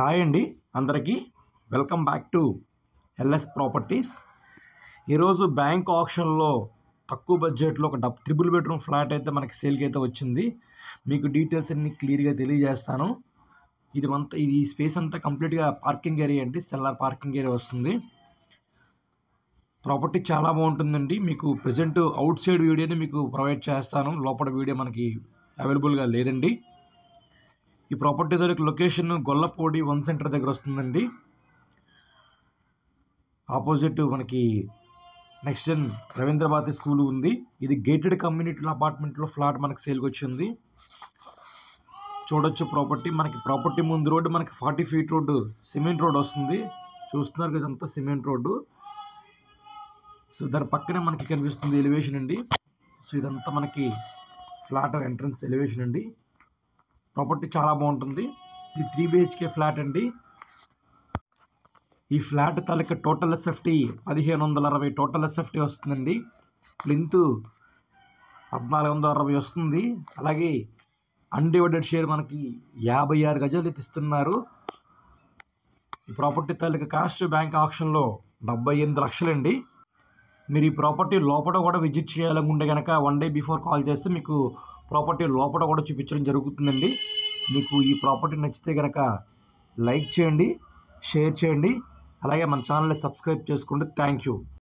Hi అండి అందరికీ welcome back to LS properties. ఈరోజు బ్యాంక్ ఆప్షన్లో తక్కువ బడ్జెట్లో ఒక ట్రిపుల్ బెడ్రూమ్ ఫ్లాట్ అయితే మనకి సేల్కి అయితే వచ్చింది. మీకు డీటెయిల్స్ అన్ని క్లియర్గా తెలియజేస్తాను. ఇది స్పేస్ అంతా కంప్లీట్గా పార్కింగ్ ఏరియా అండి, సెల్లార్ పార్కింగ్ ఏరియా వస్తుంది. ప్రాపర్టీ చాలా బాగుంటుందండి. మీకు ప్రజెంట్ అవుట్ సైడ్ వీడియోని మీకు ప్రొవైడ్ చేస్తాను, లోపల వీడియో మనకి అవైలబుల్గా లేదండి. ఈ ప్రాపర్టీ దగ్గర లొకేషన్ గొల్లపూడి వన్ సెంటర్ దగ్గర వస్తుందండి. ఆపోజిట్ మనకి నెక్స్ట్ జన్ రవీంద్ర భారతి స్కూల్ ఉంది. ఇది గేటెడ్ కమ్యూనిటీ అపార్ట్మెంట్లో ఫ్లాట్ మనకి సేల్కి వచ్చింది. చూడొచ్చు ప్రాపర్టీ ముందు రోడ్డు మనకి 40 feet రోడ్డు, సిమెంట్ రోడ్ వస్తుంది. చూస్తున్నారు కదా, ఇదంతా సిమెంట్ రోడ్డు. సో దాని పక్కనే మనకి కనిపిస్తుంది ఎలివేషన్ అండి. సో ఇదంతా మనకి ఫ్లాట్ ఎంట్రన్స్ ఎలివేషన్ అండి. ప్రాపర్టీ చాలా బాగుంటుంది. ఇది 3 BHK ఫ్లాట్ అండి. ఈ ఫ్లాట్ తాలూకా టోటల్ ఎస్ఎఫ్టీ 1560 టోటల్ ఎస్ఎఫ్టీ వస్తుందండి. ప్లింత్ 1460 వస్తుంది. అలాగే అన్డివైడెడ్ షేర్ మనకి 56 గజాలు ఇస్తున్నారు. ఈ ప్రాపర్టీ తాలూకా కాస్ట్ బ్యాంక్ ఆప్షన్లో 78 లక్షలండి. మీరు ఈ ప్రాపర్టీ లోపల కూడా విజిట్ చేయాలనుకుంటే కనుక 1 day బిఫోర్ కాల్ చేస్తే మీకు ప్రాపర్టీ లోపల కూడా చూపించడం జరుగుతుందండి. మీకు ఈ ప్రాపర్టీ నచ్చితే కనుక లైక్ చేయండి, షేర్ చేయండి, అలాగే మన ఛానల్ని సబ్స్క్రైబ్ చేసుకోండి. Thank you.